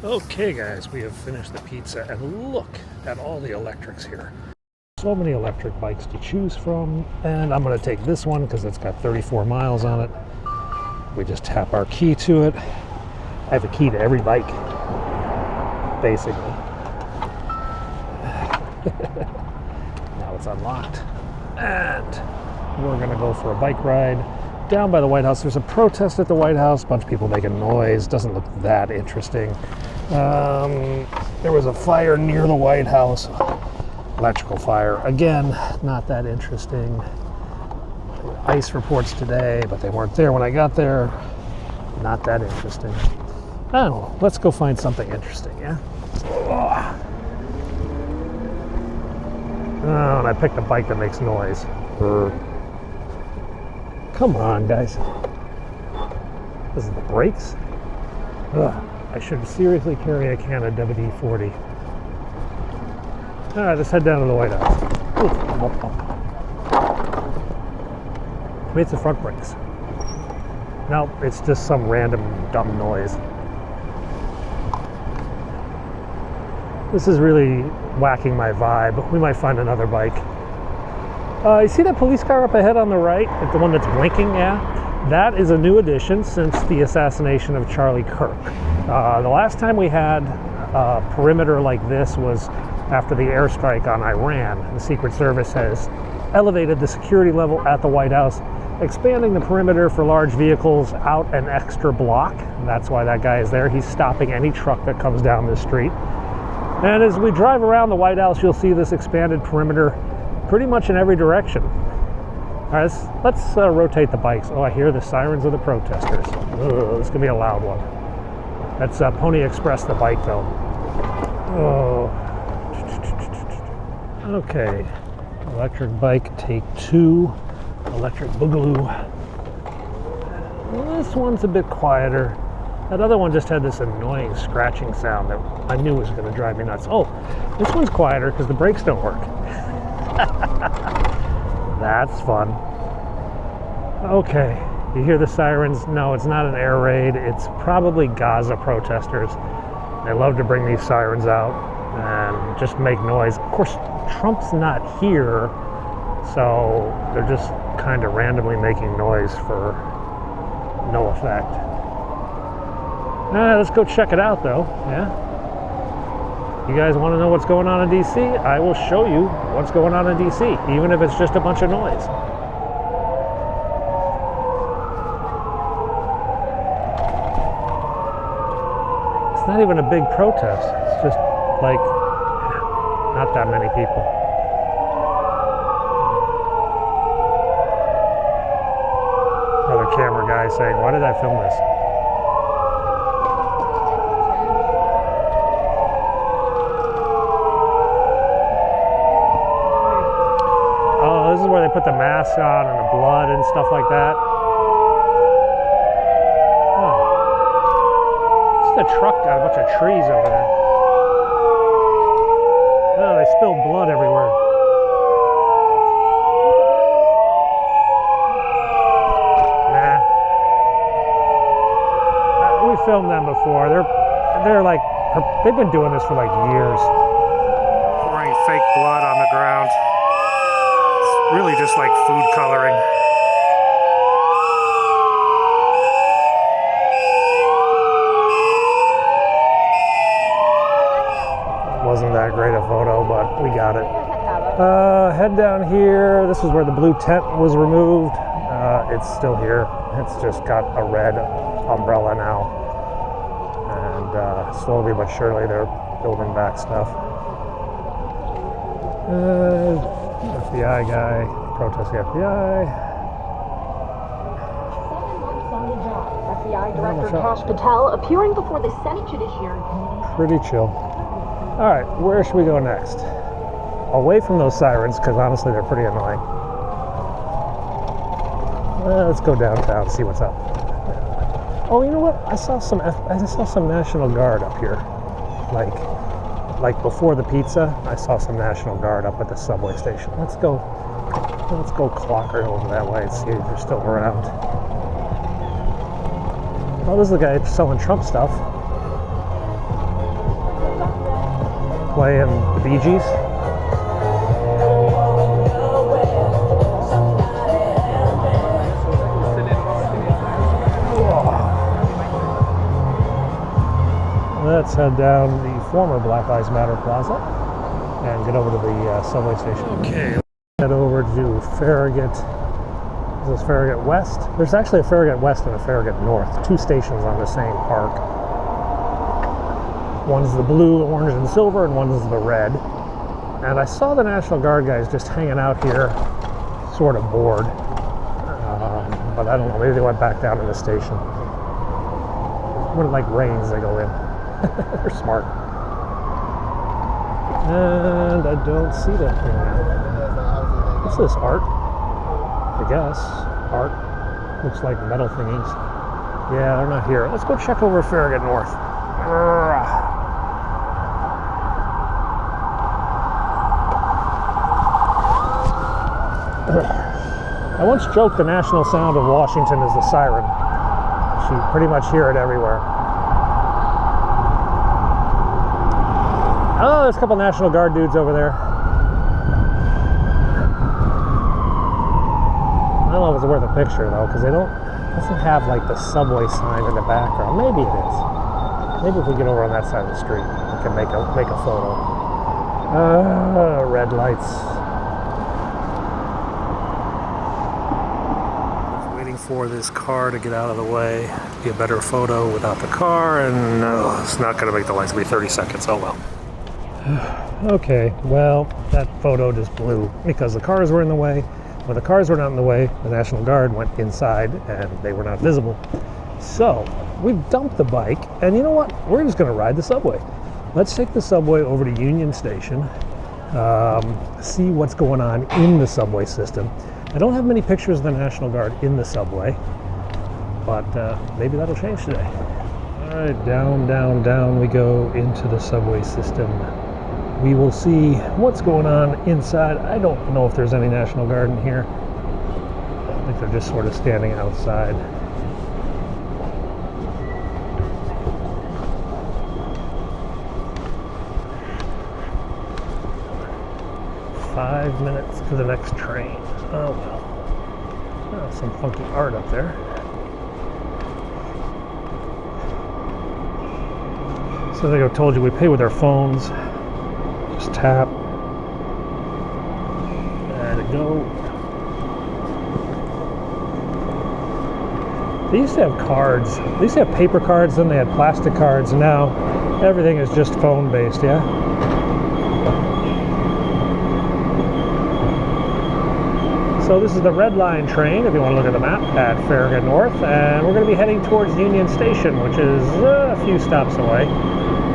Okay guys, we have finished the pizza and look at all the electrics here. So many electric bikes to choose from, and I'm going to take this one because it's got 34 miles on it. We just tap our key to it. I have a key to every bike, basically. Now it's unlocked, and we're going to go for a bike ride down by the White House. There's a protest at the White House, a bunch of people making noise. Doesn't look that interesting. There was a fire near the White House, electrical fire. Again, not that interesting. ICE reports today, but they weren't there when I got there. Not that interesting. I don't know. Let's go find something interesting, yeah? Oh, and I picked a bike that makes noise. Come on, guys. This is the brakes? Ugh. I should seriously carry a can of WD-40. All right, let's head down to the White House. Maybe it's the front brakes. No, it's just some random dumb noise. This is really whacking my vibe. We might find another bike. You see that police car up ahead on the right? The one that's blinking, yeah? That is a new addition since the assassination of Charlie Kirk. The last time we had a perimeter like this was after the airstrike on Iran. The Secret Service has elevated the security level at the White House, expanding the perimeter for large vehicles out an extra block. And that's why that guy is there. He's stopping any truck that comes down this street. And as we drive around the White House, you'll see this expanded perimeter pretty much in every direction. All right, let's rotate the bikes. Oh, I hear the sirens of the protesters. Ugh, this is gonna be a loud one. That's Pony Express, the bike, though. Oh. Okay, electric bike, take 2. Electric Boogaloo. This one's a bit quieter. That other one just had this annoying scratching sound that I knew was gonna drive me nuts. Oh, this one's quieter because the brakes don't work. That's fun. Okay, you hear the sirens? No, it's not an air raid. It's probably Gaza protesters. They love to bring these sirens out and just make noise. Of course, Trump's not here, so they're just kind of randomly making noise for no effect. Let's go check it out, though, yeah? You guys want to know what's going on in D.C.? I will show you what's going on in D.C., even if it's just a bunch of noise. It's not even a big protest. It's just, like, not that many people. Another camera guy saying, why did I film this? This is where they put the mask on and the blood and stuff like that. Oh. Just a truck got a bunch of trees over there. Oh, they spilled blood everywhere. Nah. We filmed them before. They're like, they've been doing this for like years. Pouring fake blood on the ground. Really just like food coloring. Wasn't that great a photo, but we got it. Head down here. This is where the blue tent was removed. It's still here. It's just got a red umbrella now. And slowly but surely they're building back stuff. FBI guy, protest the FBI. 7 months on the job. FBI Director Kash Patel appearing before the Senate Judiciary Committee. Pretty chill. All right, where should we go next? Away from those sirens, because honestly they're pretty annoying. Let's go downtown and see what's up. Oh, you know what? I saw some National Guard up here, like before the pizza. I saw some National Guard up at the subway station. Let's go clocker over that way and see if they're still around. Oh, this is the guy selling Trump stuff. playing the Bee Gees. Let's head down the former Black Lives Matter Plaza and get over to the subway station. Okay, let's head over to Farragut. This is Farragut West. There's actually a Farragut West and a Farragut North, two stations on the same park. One's the blue, orange, and silver, and one's the red. And I saw the National Guard guys just hanging out here, sort of bored. But I don't know, maybe they went back down to the station. When it like rains, they go in. They're smart. And I don't see that thing now. What's this, art? I guess. Art. Looks like metal thingies. Yeah, they're not here. Let's go check over Farragut North. I once joked the national sound of Washington is the siren. You pretty much hear it everywhere. Oh, there's a couple National Guard dudes over there. I don't know if it's worth a picture though, because it doesn't have like the subway sign in the background. Maybe it is. Maybe if we get over on that side of the street, we can make a photo. Red lights. Waiting for this car to get out of the way. Be a better photo without the car, and no, it's not going to make the lights. It'll be 30 seconds. Oh well. Okay, well, that photo just blew because the cars were in the way. When the cars were not in the way, the National Guard went inside and they were not visible. So, we've dumped the bike, and you know what? We're just going to ride the subway. Let's take the subway over to Union Station, see what's going on in the subway system. I don't have many pictures of the National Guard in the subway, but maybe that'll change today. All right, down, down, down we go into the subway system. We will see what's going on inside. I don't know if there's any National Guard in here. I think they're just sort of standing outside. "5 minutes to the next train." Oh well. Oh, some funky art up there. So like I told you, we pay with our phones. Just tap. There we go. They used to have cards. They used to have paper cards, then they had plastic cards, and now everything is just phone based, yeah? So this is the Red Line train, if you want to look at the map, at Farragut North, and we're going to be heading towards Union Station, which is a few stops away.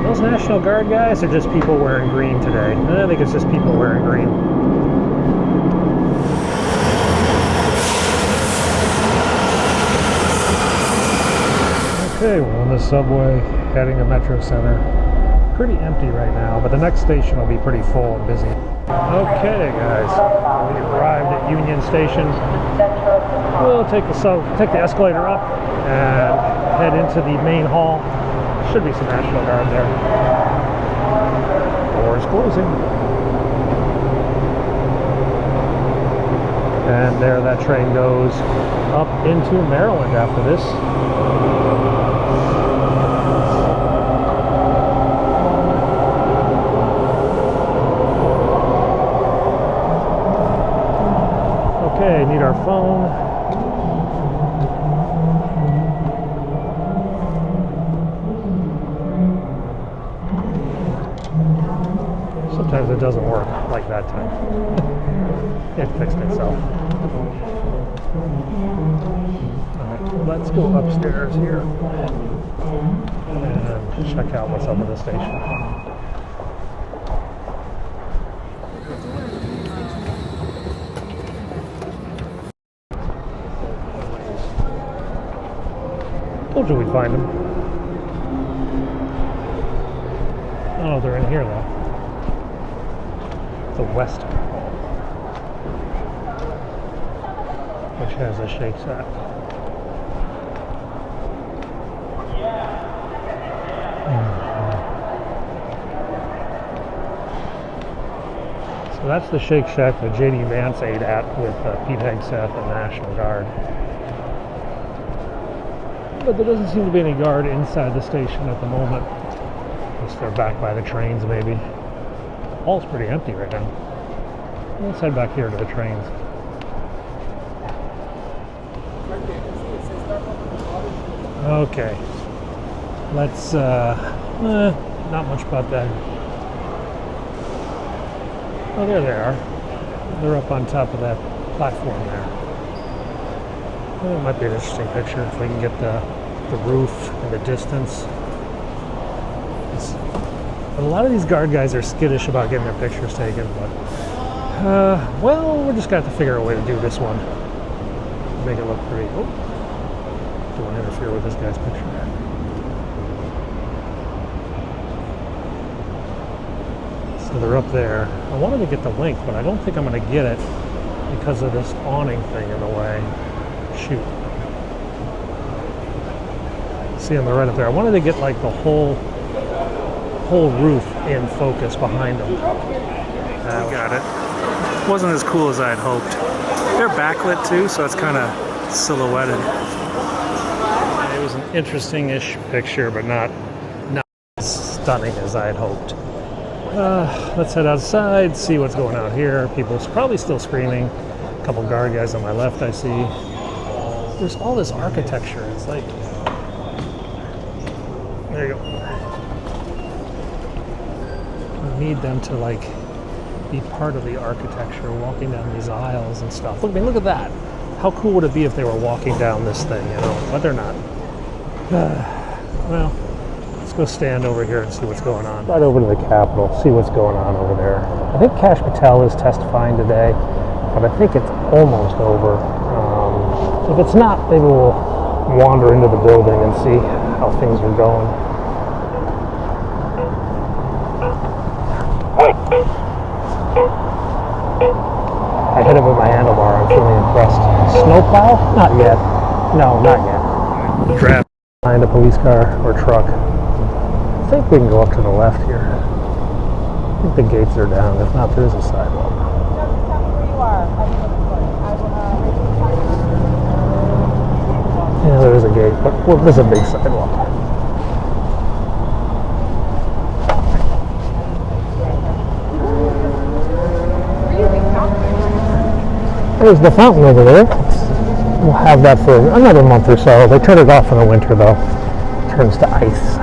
Those National Guard guys are just people wearing green today. I think it's just people wearing green. Okay, we're on the subway, heading to Metro Center. Pretty empty right now, but the next station will be pretty full and busy. Okay, guys, we arrived at Union Station. We'll take the escalator up and head into the main hall. Should be some National Guard there. Doors closing. And there that train goes up into Maryland after this. Okay, need our phone. Sometimes it doesn't work like that time. It fixed itself. Alright, let's go upstairs here and check out what's up at the station. Told you we'd find them. Oh, they're in here though. The West Hall, which has a Shake Shack. So that's the Shake Shack that J.D. Vance ate at with Pete Hegseth and National Guard. But there doesn't seem to be any guard inside the station at the moment. Unless they're back by the trains, maybe. Hall's pretty empty right now. Let's head back here to the trains. Okay. Let's, not much about that. Oh, there they are. They're up on top of that platform there. Well, it might be an interesting picture if we can get the roof in the distance. But a lot of these guard guys are skittish about getting their pictures taken, but well, we're just going to have to figure out a way to do this one. Make it look pretty. Oh, don't want to interfere with this guy's picture. So they're up there. I wanted to get the link, but I don't think I'm going to get it because of this awning thing in the way. Shoot. See them, they're right up there. I wanted to get like the whole roof in focus behind them. Got it. Wasn't as cool as I had hoped. They're backlit too, so it's kind of silhouetted. It was an interesting-ish picture, but not as stunning as I had hoped. Let's head outside, see what's going on here. People's probably still screaming. A couple guard guys on my left I see. There's all this architecture. It's like, there you go. We need them to like be part of the architecture, walking down these aisles and stuff. Look, I mean, look at that. How cool would it be if they were walking down this thing, you know? But they're not. Well, let's go stand over here and see what's going on. Right over to the Capitol, see what's going on over there. I think Kash Patel is testifying today, but I think it's almost over. If it's not, maybe we'll wander into the building and see how things are going. I hit him with my handlebar. I'm feeling impressed. Snowplow? Not yet. No, not yet. Draft behind a police car or truck. I think we can go up to the left here. I think the gates are down. If not, there is a sidewalk. Yeah, there is a gate, but well, there's a big sidewalk. There's the fountain over there. We'll have that for another month or so. They turn it off in the winter, though. It turns to ice.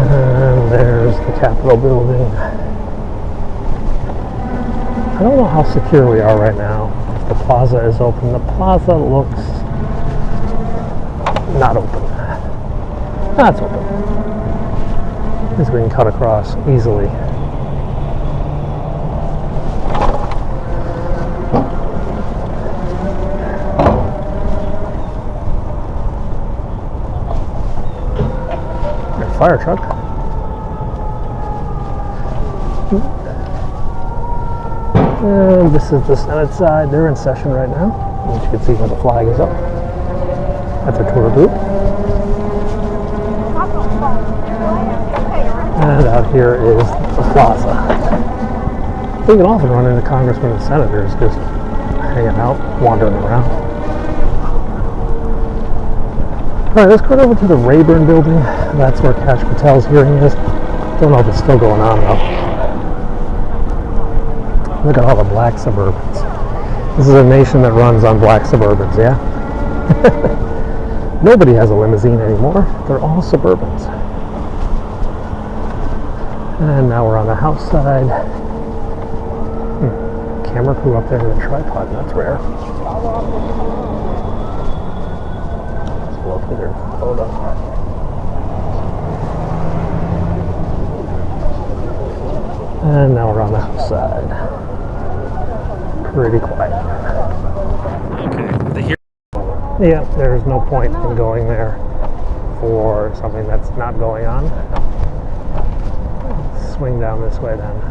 And there's the Capitol building. I don't know how secure we are right now. If the plaza is open. The plaza looks not open. That's open. At least we can cut across easily. Fire truck. And this is the Senate side. They're in session right now. As you can see where the flag is up. That's a tour group. And out here is the plaza. We can often run into congressmen and senators just hanging out, wandering around. Alright, let's go over to the Rayburn building. That's where Kash Patel's hearing is. Don't know if it's still going on though. Look at all the black Suburbans. This is a nation that runs on black Suburbans, yeah? Nobody has a limousine anymore. They're all Suburbans. And now we're on the house side. Camera crew up there with a tripod, that's rare. Look at their photo. And now we're on the house side. Pretty quiet. Okay, the here. Yeah, there's no point in going there for something that's not going on. Let's swing down this way then.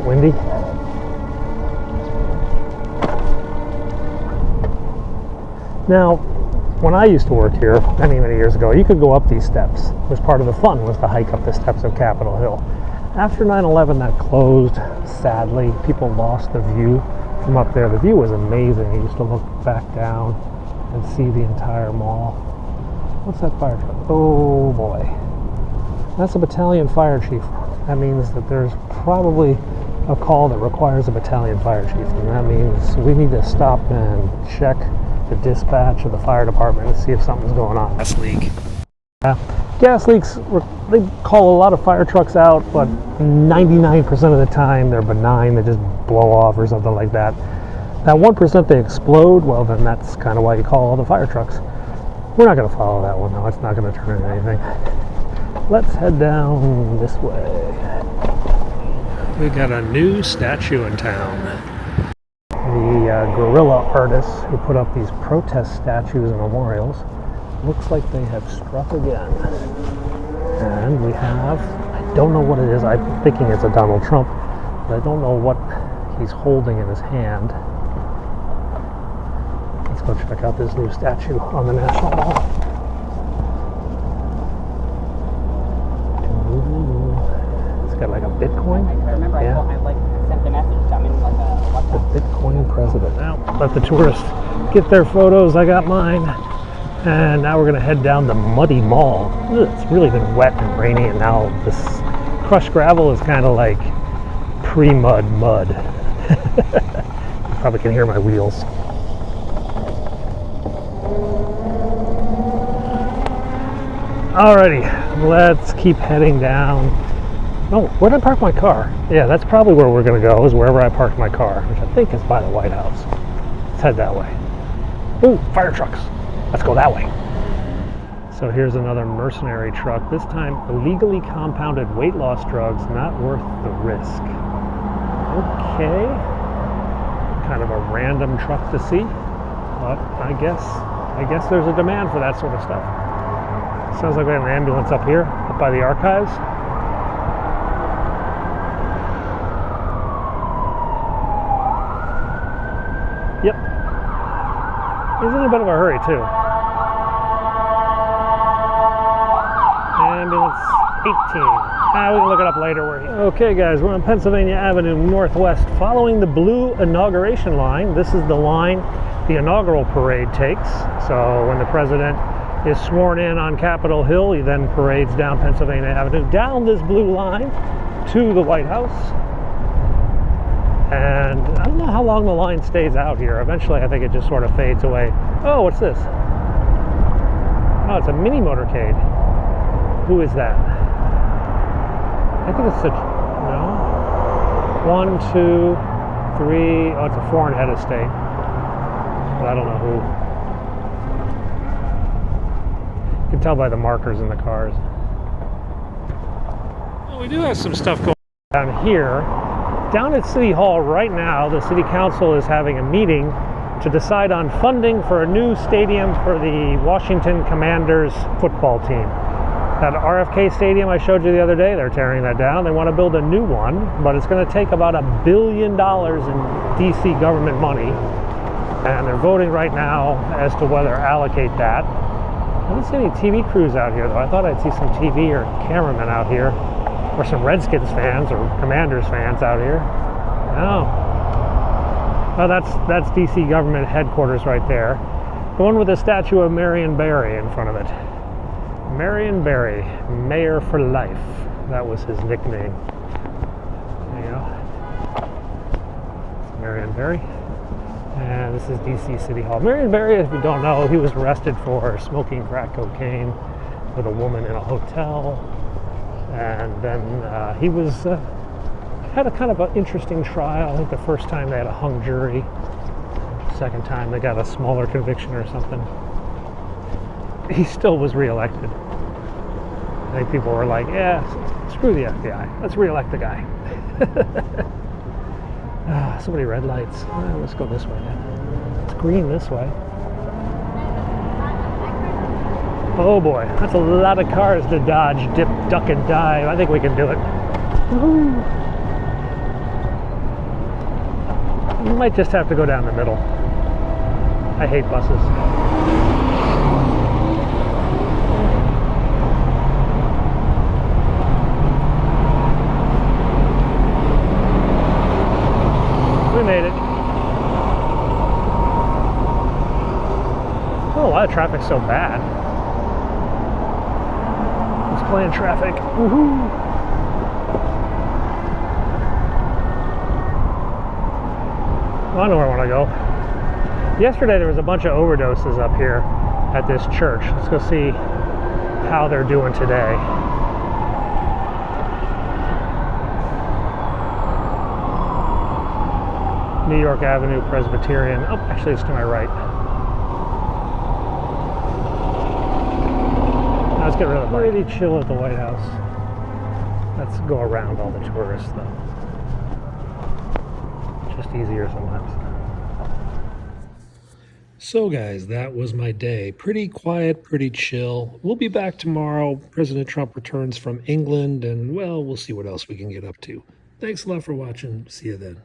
get windy. Now, when I used to work here many, many years ago, you could go up these steps. It was part of the fun, was to hike up the steps of Capitol Hill. After 9/11, that closed, sadly. People lost the view from up there. The view was amazing. You used to look back down and see the entire mall. What's that fire truck? Oh boy. That's a battalion fire chief. That means that there's probably a call that requires a battalion fire chief, and that means we need to stop and check the dispatch of the fire department to see if something's going on. Gas leak. Gas leaks, they call a lot of fire trucks out, but 99% of the time they're benign. They just blow off or something like that. That 1% they explode, well then that's kind of why you call all the fire trucks. We're not going to follow that one though. It's not going to turn into anything. Let's head down this way. We got a new statue in town. The guerrilla artists who put up these protest statues and memorials, looks like they have struck again. And we have, I don't know what it is, I'm thinking it's a Donald Trump, but I don't know what he's holding in his hand. Let's go check out this new statue on the National Mall. It's got like a Bitcoin. I remember I sent the message. I'm in like a WhatsApp. The Bitcoin president. Now, let the tourists get their photos. I got mine. And now we're going to head down the muddy mall. It's really been wet and rainy, and now this crushed gravel is kind of like pre-mud mud. You probably can hear my wheels. Alrighty, let's keep heading down. Oh, where did I park my car? Yeah, that's probably where we're going to go, is wherever I parked my car, which I think is by the White House. Let's head that way. Ooh, fire trucks. Let's go that way. So here's another mercenary truck. This time, illegally compounded weight loss drugs, not worth the risk. Okay. Kind of a random truck to see, but I guess there's a demand for that sort of stuff. Sounds like we have an ambulance up here, up by the archives. Yep. He's in a bit of a hurry too. Ambulance 18. We can look it up later. Okay guys, we're on Pennsylvania Avenue Northwest, following the blue inauguration line. This is the line the inaugural parade takes. So when the president is sworn in on Capitol Hill, he then parades down Pennsylvania Avenue, down this blue line to the White House. And I don't know how long the line stays out here. Eventually, I think it just sort of fades away. Oh, what's this? Oh, it's a mini motorcade. Who is that? I think it's no. 1, 2, 3. Oh, it's a foreign head of state. But I don't know who. You can tell by the markers in the cars. Well, we do have some stuff going on down here. Down at City Hall right now, the City Council is having a meeting to decide on funding for a new stadium for the Washington Commanders football team. That RFK stadium I showed you the other day, they're tearing that down. They want to build a new one, but it's going to take about $1 billion in DC government money. And they're voting right now as to whether to allocate that. I don't see any TV crews out here, though. I thought I'd see some TV or cameramen out here, or some Redskins fans or Commanders fans out here. Oh. Oh, that's DC government headquarters right there. The one with the statue of Marion Barry in front of it. Marion Barry, Mayor for Life. That was his nickname. There you go. Marion Barry. And this is DC City Hall. Marion Barry, if you don't know, he was arrested for smoking crack cocaine with a woman in a hotel. And then he was had a kind of an interesting trial. I think the first time they had a hung jury. Second time they got a smaller conviction or something. He still was reelected. I think people were like, yeah, screw the FBI. Let's reelect the guy. So many red lights. Let's go this way now. It's green this way. Oh boy, that's a lot of cars to dodge, dip, duck, and dive. I think we can do it. Woo-hoo. We might just have to go down the middle. I hate buses. We made it. Oh, a lot of traffic's so bad. Let's play in traffic. Woohoo! Well, I know where I want to go. Yesterday there was a bunch of overdoses up here at this church. Let's go see how they're doing today. New York Avenue Presbyterian. Oh, actually it's to my right. Now let's get rid of the bike. Pretty chill at the White House. Let's go around all the tourists though. Just easier sometimes. So guys, that was my day. Pretty quiet, pretty chill. We'll be back tomorrow. President Trump returns from England and, well, we'll see what else we can get up to. Thanks a lot for watching. See you then.